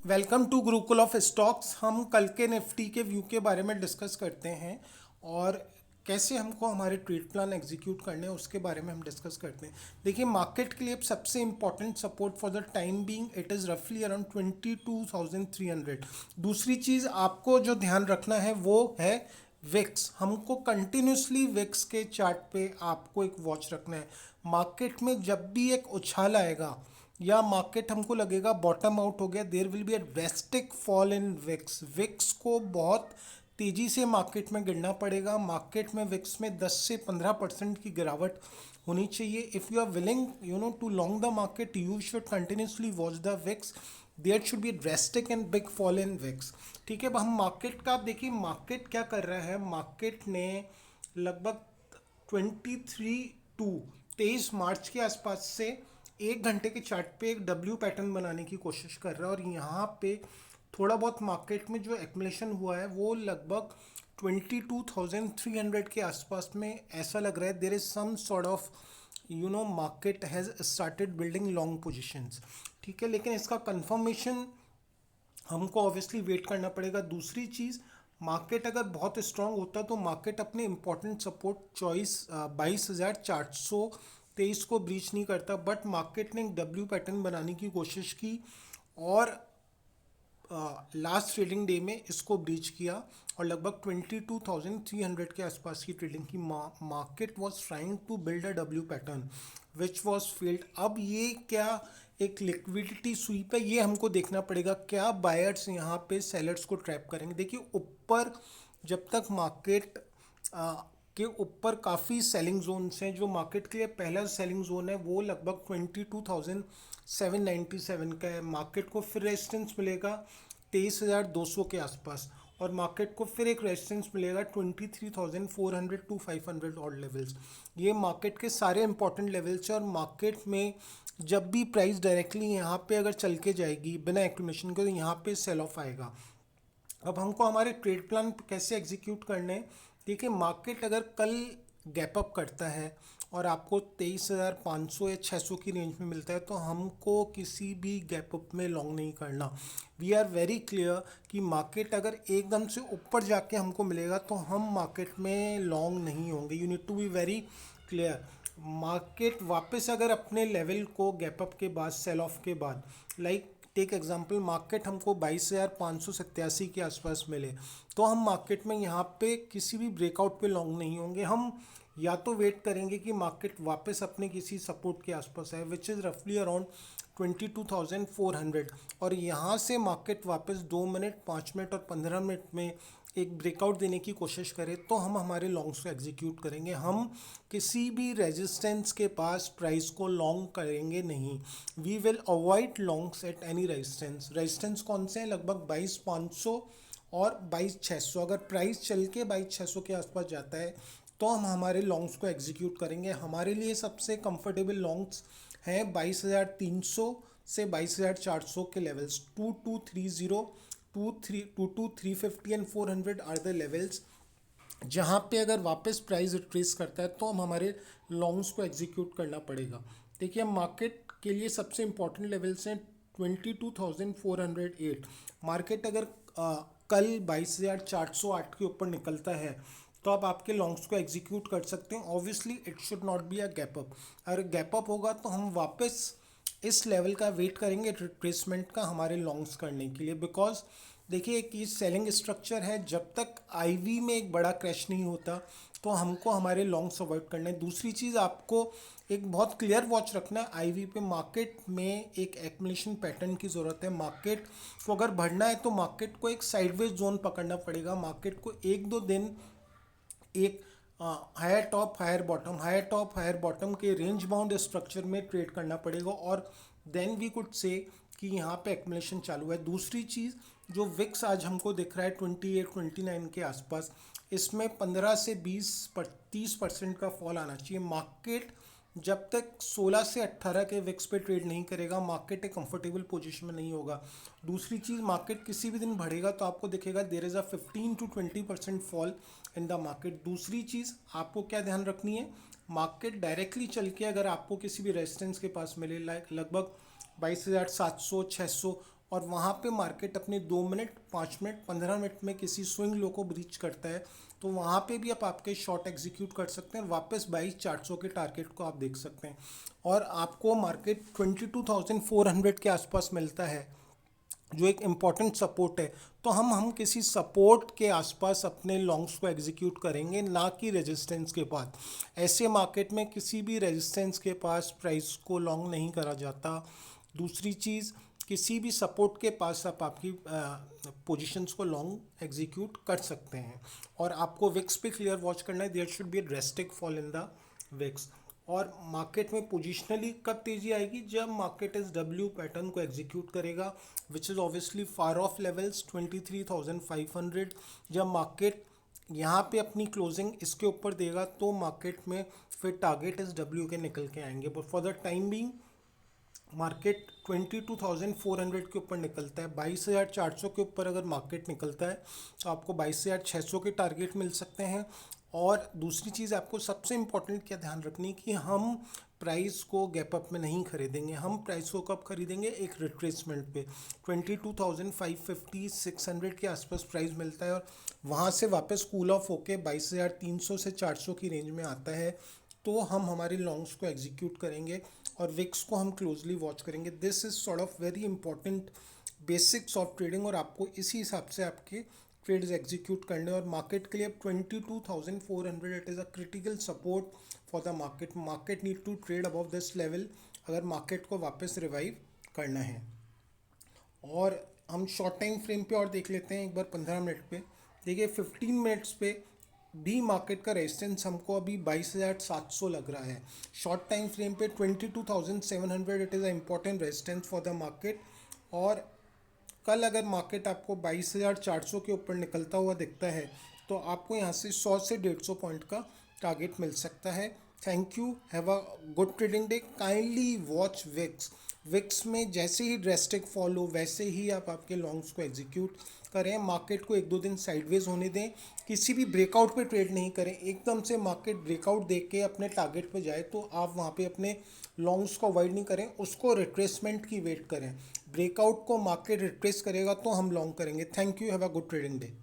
Welcome to Gurukul of stocks. हम कल के निफ्टी के व्यू के बारे में डिस्कस करते हैं और कैसे हमको हमारे ट्रेड प्लान एग्जीक्यूट करने हैं उसके बारे में हम डिस्कस करते हैं। देखिए, मार्केट के लिए सबसे important support for the time being it is रफली अराउंड 22,300। दूसरी चीज़ आपको जो ध्यान रखना है वो है विक्स। हमको कंटिन्यूसली विक्स के चार्ट पे आपको एक वॉच रखना है। मार्केट में जब भी एक उछाल आएगा या मार्केट हमको लगेगा बॉटम आउट हो गया, there will be a drastic fall in VIX. VIX को बहुत तेज़ी से मार्केट में गिरना पड़ेगा। मार्केट में विक्स में 10 से 15% की गिरावट होनी चाहिए। If you are willing to long the market, you should continuously watch the VIX. There should be drastic and big fall in VIX. ठीक है, अब हम मार्केट का देखिए, मार्केट क्या कर रहा है। मार्केट ने लगभग 23 मार्च के आसपास से एक घंटे के चार्ट पे एक डब्ल्यू पैटर्न बनाने की कोशिश कर रहा है और यहाँ पे थोड़ा बहुत मार्केट में जो एक्युमुलेशन हुआ है वो लगभग 22,300 के आसपास में ऐसा लग रहा है। There is some sort of market has started building long positions. ठीक है, लेकिन इसका कंफर्मेशन हमको ऑब्वियसली वेट करना पड़ेगा। दूसरी चीज़, मार्केट अगर बहुत स्ट्रांग होता तो मार्केट अपने इंपॉर्टेंट सपोर्ट चॉइस 22,423 को ब्रीच नहीं करता, बट मार्केट ने एक डब्ल्यू पैटर्न बनाने की कोशिश की और लास्ट ट्रेडिंग डे में इसको ब्रीच किया और लगभग 22,300 के आसपास की ट्रेडिंग की। Market was trying to build a W pattern which was failed. अब ये क्या एक लिक्विडिटी स्वीप है, ये हमको देखना पड़ेगा। क्या बायर्स यहाँ पे सेलर्स को ट्रैप करेंगे। देखिए, ऊपर जब तक मार्केट के ऊपर काफ़ी सेलिंग जोन्स हैं। जो मार्केट के लिए पहला सेलिंग जोन है वो लगभग 22,797 का है। मार्केट को फिर रेजिस्टेंस मिलेगा 23,200 के आसपास और मार्केट को फिर एक रेजिस्टेंस मिलेगा 23,400 टू 500 ऑड लेवल्स। ये मार्केट के सारे इंपॉर्टेंट लेवल्स हैं और मार्केट में जब भी प्राइस डायरेक्टली यहाँ पे अगर चल के जाएगी बिना एक्टिवेशन के, तो यहाँ पे सेल ऑफ आएगा। अब हमको हमारे ट्रेड प्लान कैसे एग्जीक्यूट करने हैं। देखिए, मार्केट अगर कल गैप अप करता है और आपको 23,500 या 600 की रेंज में मिलता है तो हमको किसी भी गैप अप में लॉन्ग नहीं करना। वी आर वेरी क्लियर कि मार्केट अगर एकदम से ऊपर जाके हमको मिलेगा तो हम मार्केट में लॉन्ग नहीं होंगे। You need to be very clear. Market वापस अगर अपने लेवल को गैप अप के बाद, सेल ऑफ के बाद, लाइक टेक एग्जांपल, मार्केट हमको 22,587 के आसपास मिले तो हम मार्केट में यहाँ पे किसी भी ब्रेकआउट पे लॉन्ग नहीं होंगे। हम या तो वेट करेंगे कि मार्केट वापस अपने किसी सपोर्ट के आसपास है विच इज़ रफली अराउंड 22,400 और यहाँ से मार्केट वापस 2 मिनट, 5 मिनट और 15 मिनट में एक ब्रेकआउट देने की कोशिश करें तो हम हमारे लॉन्ग्स को एग्जीक्यूट करेंगे। हम किसी भी रेजिस्टेंस के पास प्राइस को लॉन्ग करेंगे नहीं। We will avoid longs at any resistance. Resistance कौन से हैं? लगभग 22,500 और 22,600। अगर प्राइस चल के 22,600 के आसपास जाता है तो हम हमारे लॉन्ग्स को एग्जीक्यूट करेंगे। हमारे लिए सबसे कंफर्टेबल लॉन्ग्स हैं 22,300 से 22,400 के levels. 2230, 350 and 400 are the levels जहाँ पे अगर वापस प्राइस रिट्रेस करता है तो हम हमारे लॉन्ग्स को एग्जीक्यूट करना पड़ेगा। देखिए, मार्केट के लिए सबसे इंपॉर्टेंट लेवल्स हैं 22,408। मार्केट अगर कल 22,408 के ऊपर निकलता है तो आप आपके लॉन्ग्स को एग्जीक्यूट कर सकते हैं। Obviously it should not be a gap up. अगर गैप अप होगा तो हम वापस इस लेवल का वेट करेंगे रिट्रेसमेंट का हमारे लॉन्ग्स करने के लिए। बिकॉज देखिए, एक ये सेलिंग स्ट्रक्चर है, जब तक आईवी में एक बड़ा क्रैश नहीं होता तो हमको हमारे लॉन्ग्स अवॉइड करना है। दूसरी चीज़, आपको एक बहुत क्लियर वॉच रखना है आईवी पे। मार्केट में एक एक्युमुलेशन पैटर्न की ज़रूरत है। मार्केट को अगर बढ़ना है तो मार्केट को एक साइडवेज जोन पकड़ना पड़ेगा। मार्केट को 1-2 दिन एक higher top higher bottom, higher top higher bottom के रेंज बाउंड स्ट्रक्चर में ट्रेड करना पड़ेगा और देन वी कुड से कि यहाँ पे एक्युमुलेशन चालू है। दूसरी चीज़, जो विक्स आज हमको दिख रहा है 28-29 के आसपास, इसमें 15 से 20-30% का फॉल आना चाहिए। मार्केट जब तक 16 से 18 के विक्स पे ट्रेड नहीं करेगा मार्केट एक कंफर्टेबल पोजीशन में नहीं होगा। दूसरी चीज़, मार्केट किसी भी दिन बढ़ेगा तो आपको दिखेगा there is a 15-20% fall in the market. दूसरी चीज़ आपको क्या ध्यान रखनी है, मार्केट डायरेक्टली चल के अगर आपको किसी भी रेजिस्टेंस के पास मिले, लाइक लगभग 22,700 600 और वहाँ पे मार्केट अपने 2 मिनट, 5 मिनट, 15 मिनट में किसी स्विंग लो को ब्रीच करता है, तो वहाँ पे भी आप आपके शॉर्ट एग्जीक्यूट कर सकते हैं और वापस 22,400 के टारगेट को आप देख सकते हैं। और आपको मार्केट 22,400 के आसपास मिलता है जो एक इम्पॉर्टेंट सपोर्ट है, तो हम किसी सपोर्ट के आसपास अपने लॉन्ग्स को एग्जीक्यूट करेंगे, ना कि रेजिस्टेंस के पास। ऐसे मार्केट में किसी भी रेजिस्टेंस के पास प्राइस को लॉन्ग नहीं करा जाता। दूसरी चीज़, किसी भी सपोर्ट के पास आप आपकी पोजीशंस को लॉन्ग एग्जीक्यूट कर सकते हैं। और आपको विक्स पे क्लियर वॉच करना है, there should be a drastic fall in the VIX. और मार्केट में पोजिशनली कब तेजी आएगी, जब मार्केट इस डब्ल्यू पैटर्न को एग्जीक्यूट करेगा, which is obviously far of levels 23,500। जब मार्केट यहाँ पे अपनी क्लोजिंग इसके ऊपर देगा तो मार्केट में फिर टारगेट इस डब्ल्यू के निकल के आएंगे। But for the time being market 22,400 के ऊपर निकलता है। 22,400 के ऊपर अगर मार्केट निकलता है तो आपको 22,600 के टारगेट मिल सकते हैं। और दूसरी चीज़ आपको सबसे इम्पोर्टेंट क्या ध्यान रखनी कि हम प्राइस को गैप अप में नहीं खरीदेंगे। हम प्राइस को कब खरीदेंगे, एक रिट्रेसमेंट पे 22,550 600 के आसपास प्राइस मिलता है और वहाँ से वापस कूल ऑफ होके 22,300 से 400 की रेंज में आता है, तो हम हमारे लॉन्ग्स को एग्जीक्यूट करेंगे और विक्स को हम क्लोजली वॉच करेंगे। This is sort of very important basics of trading और आपको इसी हिसाब से आपके ट्रेड्स एग्जीक्यूट करने। और मार्केट के लिए 22,400 it is a critical support for the market. Market need to trade above this level अगर मार्केट को वापस रिवाइव करना है। और हम शॉर्ट टाइम फ्रेम पे और देख लेते हैं एक बार 15 मिनट पे। देखिए 15 मिनट्स पे भी मार्केट का रेजिस्टेंस हमको अभी 22,700 लग रहा है। शॉर्ट टाइम फ्रेम पे 22,700 it is a important resistance for the market. और कल अगर मार्केट आपको 22,400 के ऊपर निकलता हुआ दिखता है तो आपको यहाँ से 100 से 150 पॉइंट का टारगेट मिल सकता है। Thank you, have a good trading day. Kindly watch VIX. VIX में जैसे ही ड्रेस्टिक फॉल हो वैसे ही आप आपके लॉन्ग्स को एग्जीक्यूट करें। मार्केट को 1-2 दिन साइडवेज होने दें, किसी भी ब्रेकआउट पे ट्रेड नहीं करें। एकदम से मार्केट ब्रेकआउट देख के अपने टारगेट पे जाए तो आप वहाँ पे अपने लॉन्ग्स को अवॉइड नहीं करें, उसको रिट्रेसमेंट की वेट करें। ब्रेकआउट को मार्केट रिट्रेस करेगा तो हम लॉन्ग करेंगे। Thank you, have a good trading day.